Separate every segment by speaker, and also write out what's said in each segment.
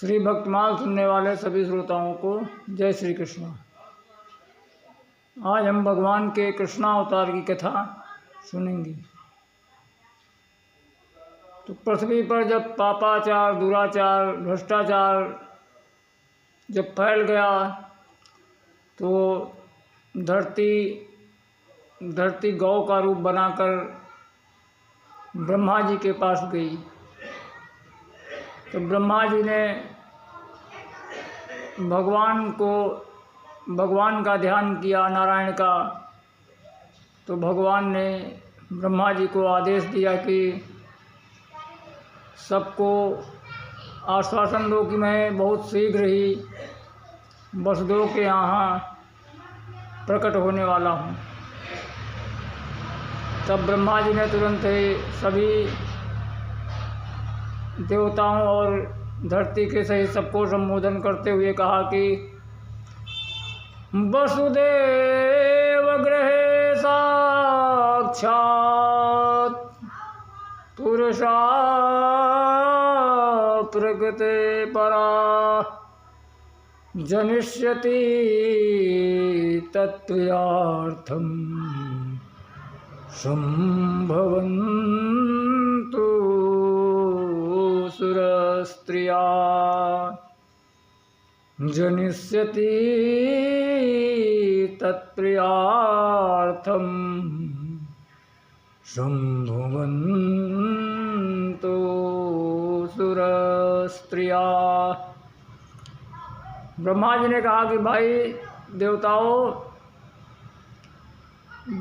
Speaker 1: श्री भक्तमाल सुनने वाले सभी श्रोताओं को जय श्री कृष्ण। आज हम भगवान के कृष्णावतार की कथा सुनेंगे। तो पृथ्वी पर जब पापाचार, दुराचार, भ्रष्टाचार जब फैल गया तो धरती गौ का रूप बनाकर ब्रह्मा जी के पास गई। तो ब्रह्मा जी ने भगवान का ध्यान किया, नारायण का। तो भगवान ने ब्रह्मा जी को आदेश दिया कि सबको आश्वासन दो कि मैं बहुत शीघ्र ही वसुदेव के यहाँ प्रकट होने वाला हूँ। तब ब्रह्मा जी ने तुरंत ही सभी देवताओं और धरती के सहित सबको संबोधन करते हुए कहा कि वसुदेव गृहे साक्षात् पुरुषा प्रकृते परा जनिष्यति तत्त्वयार्थम् संभवन्तु सुरस्त्रिया जनिष्यति तत्प्रियार्थं संभवन्तु सुरस्त्रिया। ब्रह्मा जी ने कहा कि भाई देवताओं,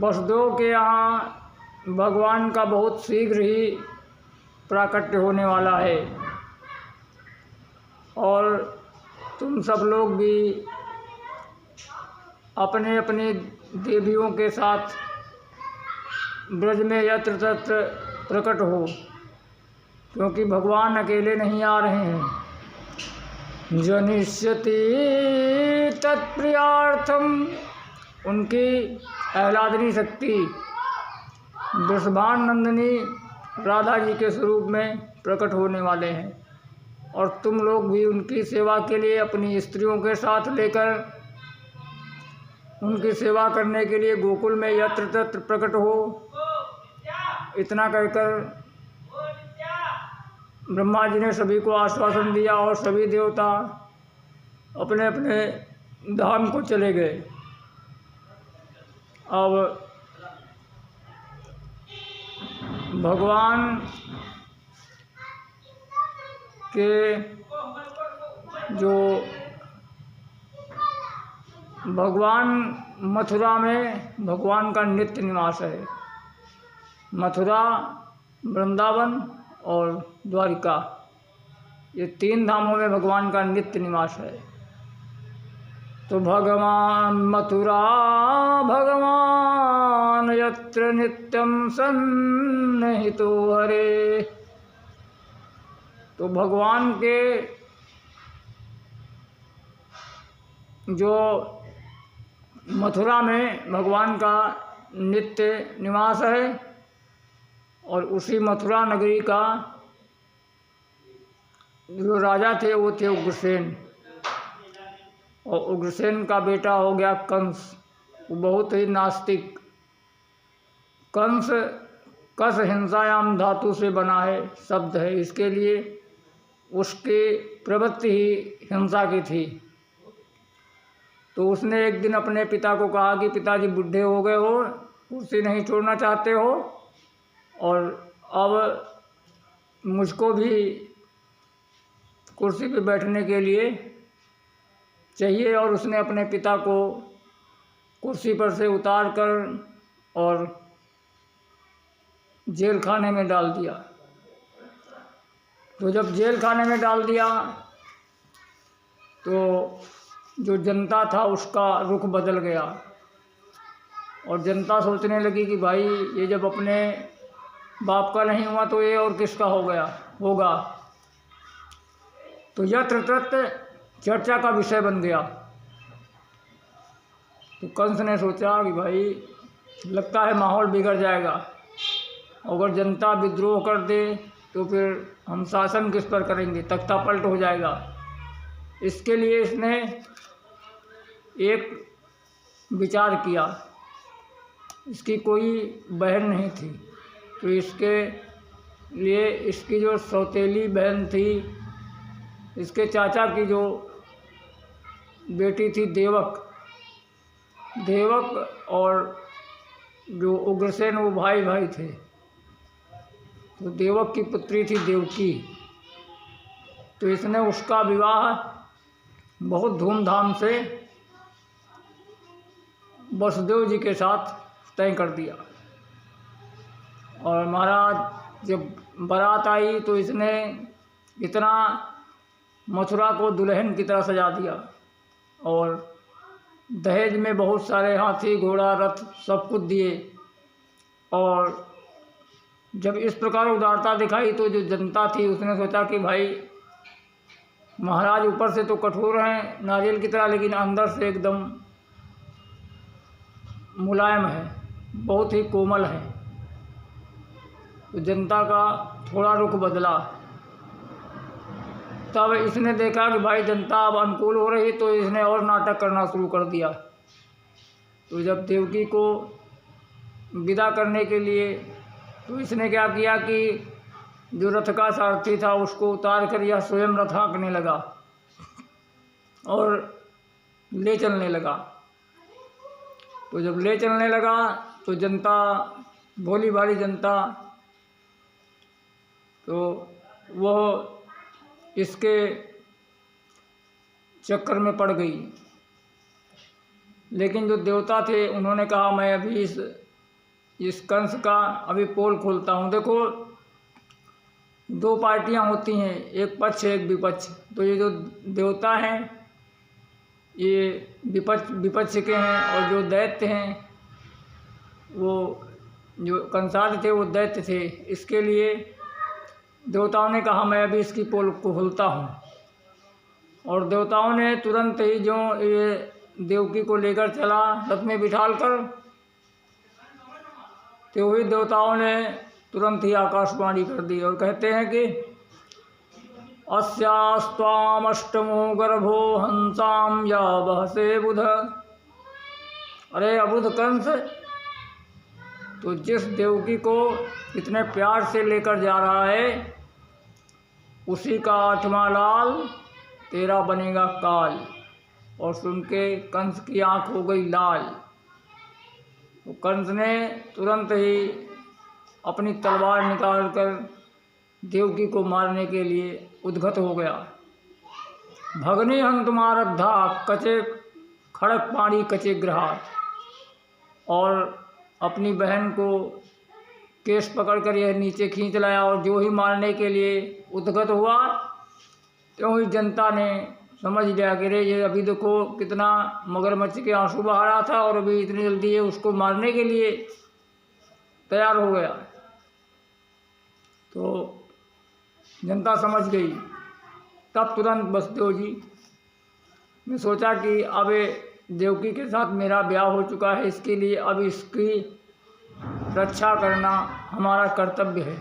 Speaker 1: वसुदेव के यहाँ भगवान का बहुत शीघ्र ही प्राकट्य होने वाला है और तुम सब लोग भी अपने अपने देवियों के साथ ब्रज में यत्र तत्र प्रकट हो, क्योंकि भगवान अकेले नहीं आ रहे हैं। जनिष्यति तत्प्रियार्थम, उनकी आह्लादनी शक्ति वृषभान नंदिनी राधा जी के स्वरूप में प्रकट होने वाले हैं और तुम लोग भी उनकी सेवा के लिए अपनी स्त्रियों के साथ लेकर उनकी सेवा करने के लिए गोकुल में यत्र तत्र प्रकट हो। इतना कहकर ब्रह्मा जी ने सभी को आश्वासन दिया और सभी देवता अपने अपने धाम को चले गए। अब भगवान मथुरा में भगवान का नित्य निवास है। मथुरा, वृंदावन और द्वारिका, ये तीन धामों में भगवान का नित्य निवास है। तो भगवान मथुरा भगवान यत्र नित्यं सन्निहितो हरे। तो भगवान के जो मथुरा में भगवान का नित्य निवास है और उसी मथुरा नगरी का जो राजा थे वो थे उग्रसेन, और उग्रसेन का बेटा हो गया कंस। वो बहुत ही नास्तिक। कंस कस हिंसायाम धातु से बना है, शब्द है, इसके लिए उसकी प्रवृत्ति ही हिंसा की थी। तो उसने एक दिन अपने पिता को कहा कि पिताजी बुढ़े हो गए हो, कुर्सी नहीं छोड़ना चाहते हो और अब मुझको भी कुर्सी पे बैठने के लिए चाहिए। और उसने अपने पिता को कुर्सी पर से उतार कर और जेल खाने में डाल दिया। तो जब जेल खाने में डाल दिया तो जो जनता था उसका रुख बदल गया और जनता सोचने लगी कि भाई ये जब अपने बाप का नहीं हुआ तो ये और किसका होगा। तो यत्र तत्र चर्चा का विषय बन गया। तो कंस ने सोचा कि भाई लगता है माहौल बिगड़ जाएगा, अगर जनता विद्रोह कर दे तो फिर हम शासन किस पर करेंगे, तख्ता पलट हो जाएगा। इसके लिए इसने एक विचार किया। इसकी कोई बहन नहीं थी, तो इसके लिए इसकी जो सौतेली बहन थी, इसके चाचा की जो बेटी थी देवक, और जो उग्रसेन वो भाई भाई थे। तो देवक की पुत्री थी देवकी। तो इसने उसका विवाह बहुत धूमधाम से वसुदेव जी के साथ तय कर दिया। और महाराज जब बारात आई तो इसने इतना मथुरा को दुल्हन की तरह सजा दिया, और दहेज में बहुत सारे हाथी घोड़ा रथ सब कुछ दिए। और जब इस प्रकार उदारता दिखाई तो जो जनता थी उसने सोचा कि भाई महाराज ऊपर से तो कठोर हैं नारियल की तरह, लेकिन अंदर से एकदम मुलायम है, बहुत ही कोमल है। तो जनता का थोड़ा रुख बदला। तब इसने देखा कि भाई जनता अब अनुकूल हो रही, तो इसने और नाटक करना शुरू कर दिया। तो जब देवकी को विदा करने के लिए, तो इसने क्या किया कि जो रथ का सारथी था उसको उतार कर यह स्वयं रथ हाँकने लगा और ले चलने लगा। तो जब ले चलने लगा तो जनता, भोली भाली जनता, तो वह इसके चक्कर में पड़ गई। लेकिन जो देवता थे उन्होंने कहा मैं अभी इस कंस का अभी पोल खोलता हूँ। देखो दो पार्टियां होती हैं, एक पक्ष एक विपक्ष। तो ये जो देवता हैं ये विपक्ष के हैं, और जो दैत्य हैं वो जो कंसाल थे वो दैत्य थे। इसके लिए देवताओं ने कहा मैं अभी इसकी पोल को खोलता हूँ। और देवताओं ने तुरंत ही जो ये देवकी को लेकर चला रथ में बिठाल कर, तो वही देवताओं ने तुरंत ही आकाशवाणी कर दी और कहते हैं कि अस्यास्त्वाम अष्टमो गर्भो हंसाम या बहसे बुध। अरे अबुध कंस, तो जिस देवकी को इतने प्यार से लेकर जा रहा है उसी का 8वां लाल तेरा बनेगा काल। और सुन के कंस की आंख हो गई लाल। तो कंस ने तुरंत ही अपनी तलवार निकालकर देवकी को मारने के लिए उद्गत हो गया। भगनी हंतुमारद्धा कचे खड़क पाणी कचे ग्रहात। और अपनी बहन को केस पकड़कर यह नीचे खींच लाया, और जो ही मारने के लिए उद्गत हुआ तो ही जनता ने समझ लिया कि रे ये अभी देखो कितना मगरमच्छ के आंसू बहा रहा था और अभी इतनी जल्दी ये उसको मारने के लिए तैयार हो गया। तो जनता समझ गई। तब तुरंत वसुदेव जी ने सोचा कि अब देवकी के साथ मेरा ब्याह हो चुका है, इसके लिए अब इसकी रक्षा करना हमारा कर्तव्य है।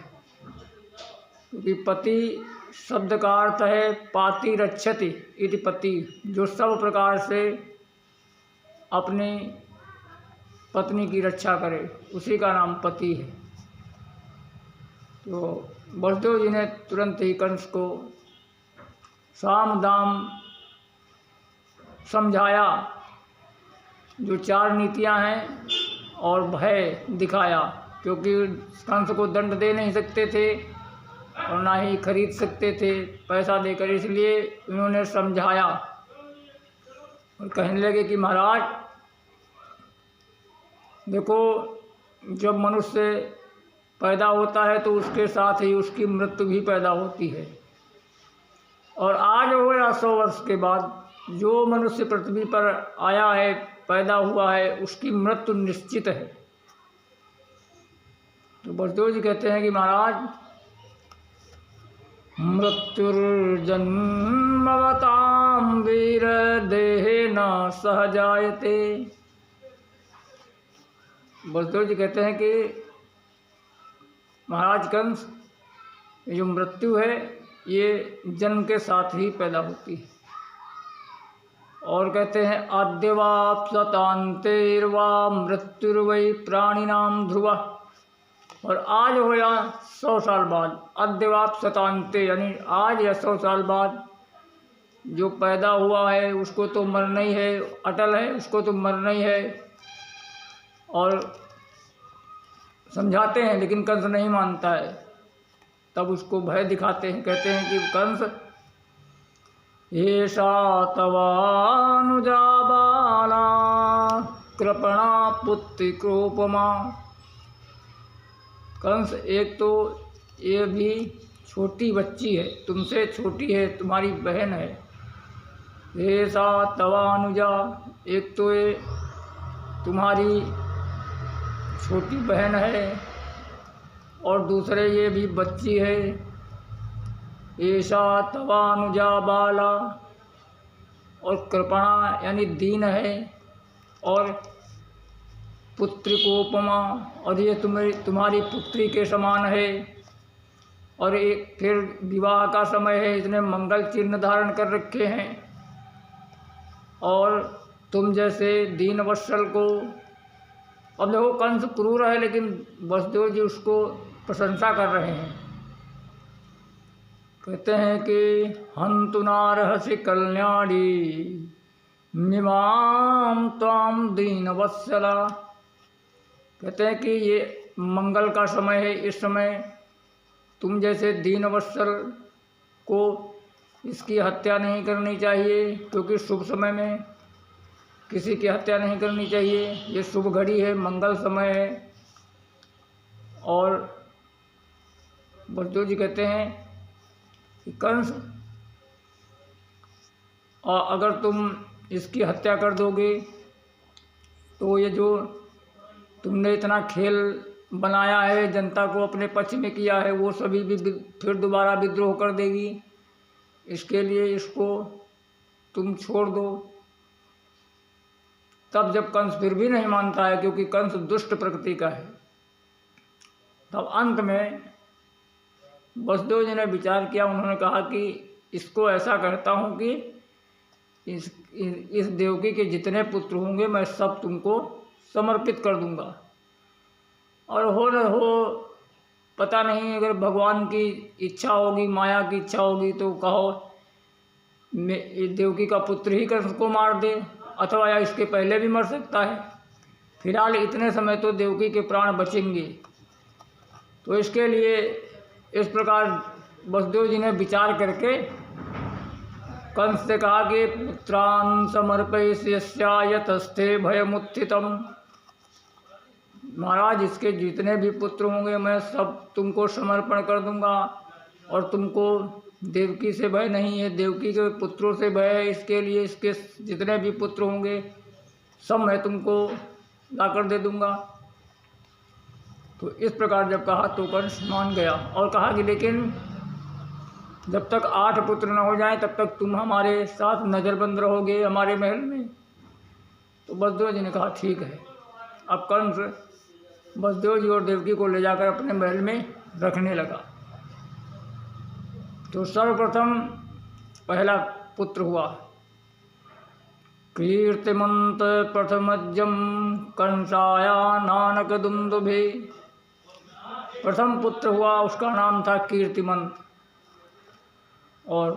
Speaker 1: क्योंकि पति शब्द का अर्थ है पाति रक्षति इति पति, जो सब प्रकार से अपनी पत्नी की रक्षा करे उसी का नाम पति है। तो वसुदेव जी ने तुरंत ही कंस को साम दाम समझाया, जो 4 नीतियां हैं, और भय दिखाया। क्योंकि कंस को दंड दे नहीं सकते थे और ना ही खरीद सकते थे पैसा देकर, इसलिए उन्होंने समझाया और कहने लगे कि महाराज देखो जब मनुष्य पैदा होता है तो उसके साथ ही उसकी मृत्यु भी पैदा होती है। और आज हो या 100 वर्ष के बाद जो मनुष्य पृथ्वी पर आया है, पैदा हुआ है, उसकी मृत्यु निश्चित है। तो वसुदेव जी कहते हैं कि महाराज मृत्युर्जन्मवतां वीर देहेन सह जायते। वसुदेव जी कहते हैं कि महाराज कंस, ये जो मृत्यु है ये जन्म के साथ ही पैदा होती है। और कहते हैं आद्यवाप्सतान्तेर्वा मृत्युर्वै प्राणिनाम ध्रुवा। और आज हो या 100 साल बाद, अद्यवाप्सतान्ते यानी आज या 100 साल बाद जो पैदा हुआ है उसको तो मरना ही है, अटल है, उसको तो मरना ही है। और समझाते हैं लेकिन कंस नहीं मानता है। तब उसको भय दिखाते हैं, कहते हैं कि कंस एषा तवानुजा बाला कृपणा पुत्रिकोपमा। कंस एक तो ये भी छोटी बच्ची है, तुमसे छोटी है, तुम्हारी बहन है। एषा तवानुजा, एक तो ये तुम्हारी छोटी बहन है और दूसरे ये भी बच्ची है। एषा तवानुजा बाला, और कृपणा यानी दीन है, और पुत्रिकोपमा, और ये तुम्हारी पुत्री के समान है। और एक फिर विवाह का समय है, इसने मंगल चिन्ह धारण कर रखे हैं। और तुम जैसे दीन वत्सल को, अब देखो कंस क्रूर है लेकिन वसुदेव जी उसको प्रशंसा कर रहे हैं। कहते हैं कि हंतु नारहसि कल्याणी मिमाम त्वाम दीन वत्सला। कहते हैं कि ये मंगल का समय है, इस समय तुम जैसे दीन वत्सल को इसकी हत्या नहीं करनी चाहिए, क्योंकि शुभ समय में किसी की हत्या नहीं करनी चाहिए। ये शुभ घड़ी है, मंगल समय है। और वसुदेव जी कहते हैं कि कंस, अगर तुम इसकी हत्या कर दोगे तो ये जो तुमने इतना खेल बनाया है, जनता को अपने पक्ष में किया है, वो सभी भी फिर दोबारा विद्रोह कर देगी। इसके लिए इसको तुम छोड़ दो। तब जब कंस फिर भी नहीं मानता है, क्योंकि कंस दुष्ट प्रकृति का है, तब अंत में वसुदेव जी ने विचार किया। उन्होंने कहा कि इसको ऐसा कहता हूँ कि इस देवकी के जितने पुत्र होंगे मैं सब तुमको समर्पित कर दूंगा। और हो न हो पता नहीं, अगर भगवान की इच्छा होगी, माया की इच्छा होगी, तो कहो देवकी का पुत्र ही कंस को मार दे, अथवा या इसके पहले भी मर सकता है। फिलहाल इतने समय तो देवकी के प्राण बचेंगे। तो इसके लिए इस प्रकार वसुदेव जी ने विचार करके कंस से कहा कि पुत्रान् समर्पयिष्यामि यतस्ते भयमुत्थितम्। महाराज, इसके जितने भी पुत्र होंगे मैं सब तुमको समर्पण कर दूंगा। और तुमको देवकी से भय नहीं है, देवकी के पुत्रों से भय है। इसके लिए इसके जितने भी पुत्र होंगे सब मैं तुमको लाकर दे दूंगा। तो इस प्रकार जब कहा तो कंस मान गया और कहा कि लेकिन जब तक 8 पुत्र न हो जाएं तब तक तुम हमारे साथ नज़रबंद रहोगे हमारे महल में। तो वसुदेव जी ने कहा ठीक है। अब कंस वसुदेव जी और देवकी को ले जाकर अपने महल में रखने लगा। तो सर्वप्रथम पहला पुत्र हुआ कीर्तिमंत प्रथमज्यम कंसाया नानक दुंदुभे। प्रथम पुत्र हुआ, उसका नाम था कीर्तिमंत। और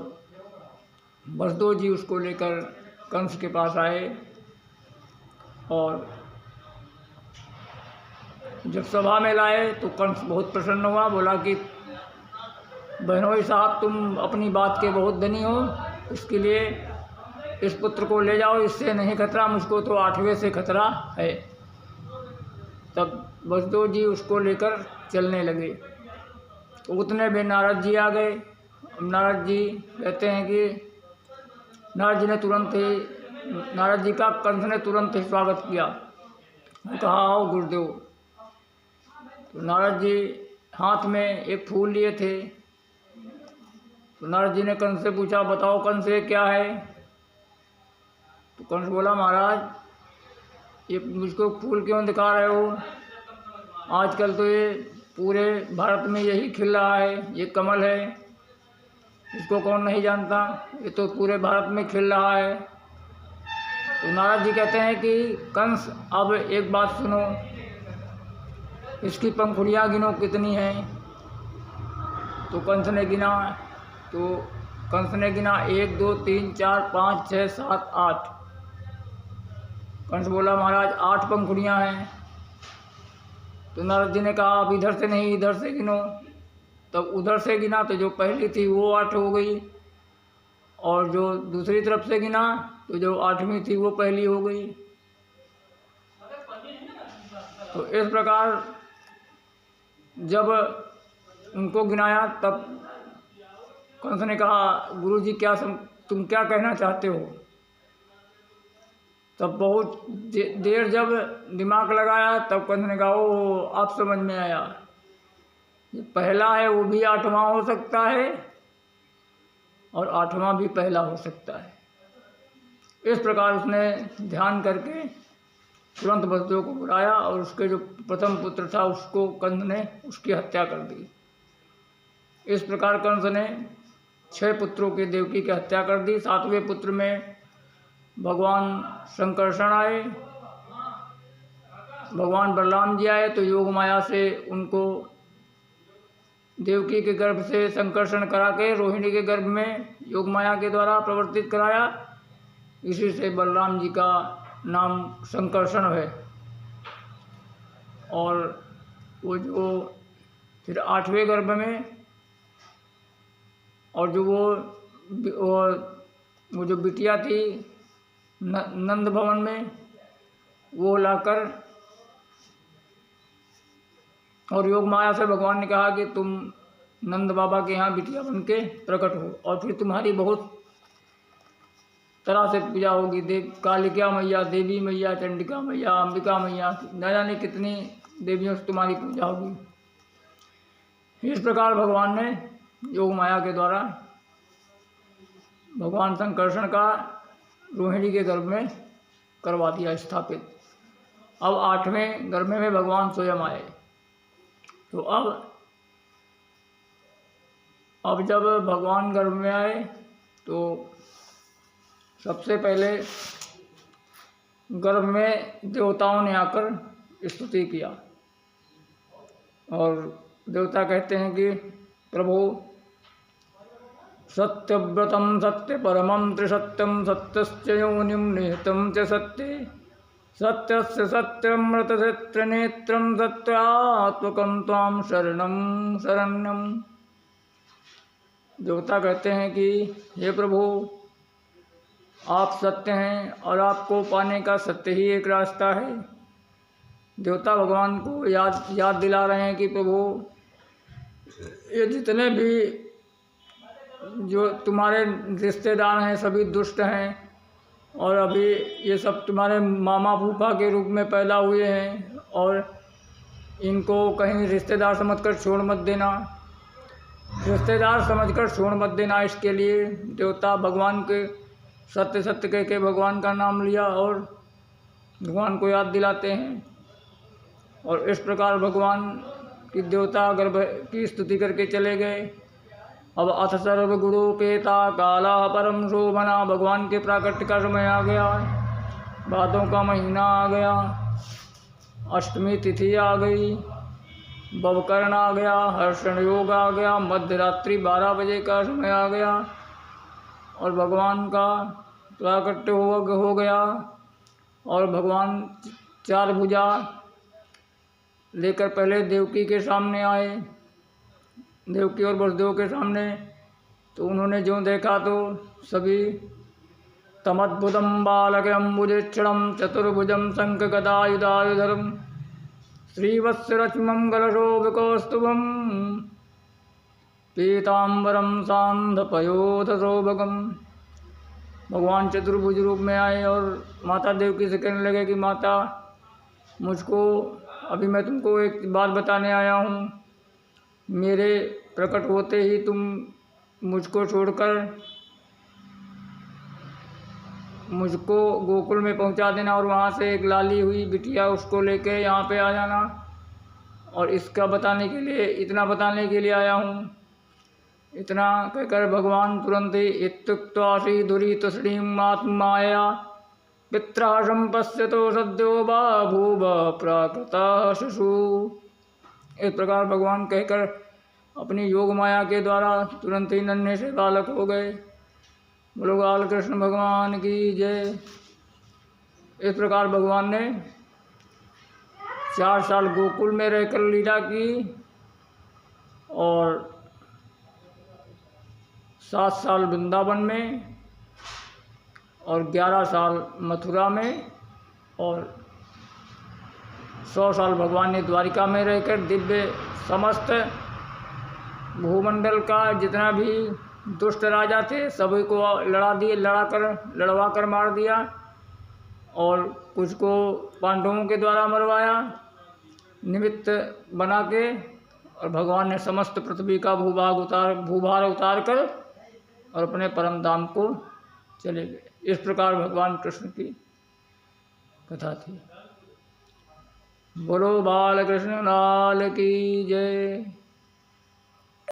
Speaker 1: वसुदेव जी उसको लेकर कंस के पास आए और जब सभा में लाए तो कंस बहुत प्रसन्न हुआ। बोला कि बहनोई साहब, तुम अपनी बात के बहुत धनी हो, इसके लिए इस पुत्र को ले जाओ, इससे नहीं खतरा, मुझको तो 8वें से खतरा है। तब वसुदेव जी उसको लेकर चलने लगे। तो उतने में नारद जी आ गए। नारद जी कहते हैं कि नारद जी का कंस ने तुरंत ही स्वागत किया। कहा आओ गुरुदेव। तो नारद जी हाथ में एक फूल लिए थे। तो नारद जी ने कंस से पूछा, बताओ कंस ये क्या है? तो कंस बोला, महाराज ये मुझको फूल क्यों दिखा रहे हो? आजकल तो ये पूरे भारत में यही खिल रहा है, ये कमल है, इसको कौन नहीं जानता, ये तो पूरे भारत में खिल रहा है। तो नारद जी कहते हैं कि कंस अब एक बात सुनो, इसकी पंखुड़ियाँ गिनो कितनी हैं। तो कंस ने गिना, तो कंस ने गिना 1 2 3 4 5 6 7 8। कंस बोला महाराज 8 पंखुड़ियाँ हैं। तो नारद जी ने कहा अब इधर से नहीं इधर से गिनो। तब उधर से गिना तो जो पहली थी वो 8 हो गई, और जो दूसरी तरफ से गिना तो जो 8वीं थी वो पहली हो गई। तो इस प्रकार जब उनको गिनाया तब कंस ने कहा गुरुजी तुम क्या कहना चाहते हो। तब बहुत देर जब दिमाग लगाया तब कंस ने कहा ओ अब समझ में आया, पहला है वो भी 8वां हो सकता है और 8वां भी पहला हो सकता है। इस प्रकार उसने ध्यान करके तुरंत वसुदेव को बुलाया और उसके जो प्रथम पुत्र था उसको कंस ने उसकी हत्या कर दी। इस प्रकार कंस ने 6 पुत्रों के देवकी की हत्या कर दी। 7वें पुत्र में भगवान संकर्षण आए, भगवान बलराम जी आए तो योग माया से उनको देवकी के गर्भ से संकर्षण करा के रोहिणी के गर्भ में योग माया के द्वारा प्रवर्तित कराया। इसी से बलराम जी का नाम संकर्षण है। और वो जो फिर 8वें गर्भ में और जो वो जो बिटिया थी नंद भवन में वो लाकर और योग माया से भगवान ने कहा कि तुम नंद बाबा के यहाँ बिटिया बन के प्रकट हो और फिर तुम्हारी बहुत तरह से पूजा होगी। कालिका मैया, देवी मैया, चंडिका मैया, अंबिका मैया, न जाने कितनी देवियों से तुम्हारी पूजा होगी। इस प्रकार भगवान ने योग माया के द्वारा भगवान संकर्षण का रोहिणी के गर्भ में करवा दिया स्थापित। अब 8वें गर्भ में भगवान स्वयं आए। तो अब जब भगवान गर्भ में आए तो सबसे पहले गर्भ में देवताओं ने आकर स्तुति किया और देवता कहते हैं कि प्रभु सत्यव्रतम सत्य परमं त्रिसत्यम सत्यस्य योनिं निहितं च सत्ये सत्यस्य सत्यमृतस्य त्रिनेत्रं सत्यात्मकं त्वां शरणं शरण्यं। देवता कहते हैं कि हे प्रभु आप सत्य हैं और आपको पाने का सत्य ही एक रास्ता है। देवता भगवान को याद दिला रहे हैं कि प्रभु ये जितने भी जो तुम्हारे रिश्तेदार हैं सभी दुष्ट हैं और अभी ये सब तुम्हारे मामा फूफा के रूप में पैदा हुए हैं और इनको कहीं रिश्तेदार समझकर छोड़ मत देना, रिश्तेदार समझकर छोड़ मत देना। इसके लिए देवता भगवान के सत्य सत्य कह के भगवान का नाम लिया और भगवान को याद दिलाते हैं। और इस प्रकार भगवान की देवता गर्भ की स्तुति करके चले गए। अब अथ सर्वगुणोपेता काला परम शोभना, भगवान के प्राकट्य का समय आ गया, भादों का महीना आ गया, अष्टमी तिथि आ गई, भवकर्ण आ गया, हर्षण योग आ गया, मध्य रात्रि 12 बजे का समय आ गया और भगवान का प्राकट्य हो गया। और भगवान 4 भुजा लेकर पहले देवकी के सामने आए, देवकी और वसुदेव के सामने। तो उन्होंने जो देखा तो सभी तमद्भुतम बालकम्बुजेक्षणम चतुर्भुजम शंख गदायुधायुधरम श्रीवत्सरचमंगलशोभिकौस्तुभम पीताम्बरम सांधपयोधशोभगम। भगवान चतुर्भुज रूप में आए और माता देवकी से कहने लगे कि माता मुझको अभी मैं तुमको एक बात बताने आया हूँ। मेरे प्रकट होते ही तुम मुझको छोड़कर मुझको गोकुल में पहुंचा देना और वहाँ से एक लाली हुई बिटिया उसको लेके यहाँ पे आ जाना। और इसका बताने के लिए इतना बताने के लिए आया हूँ। इतना कहकर भगवान तुरंत ही इत्युक्त्वा श्रीधुरी तस्लीम आत्माया पित्रा संपश्यतो सद्यो बभूव प्राकृतः शिशु। इस प्रकार भगवान कहकर अपनी योग माया के द्वारा तुरंत ही नन्हे से बालक हो गए। बोलो बाल कृष्ण भगवान की जय। इस प्रकार भगवान ने 4 साल गोकुल में रहकर लीला की और 7 साल वृंदावन में और 11 साल मथुरा में और 100 साल भगवान ने द्वारिका में रहकर दिव्य समस्त भूमंडल का जितना भी दुष्ट राजा थे सभी को लड़वा कर मार दिया और कुछ को पांडवों के द्वारा मरवाया निमित्त बना के। और भगवान ने समस्त पृथ्वी का भूभार उतार कर और अपने परम धाम को चले गए। इस प्रकार भगवान कृष्ण की कथा थी। बोलो बाल कृष्ण लाल की जय।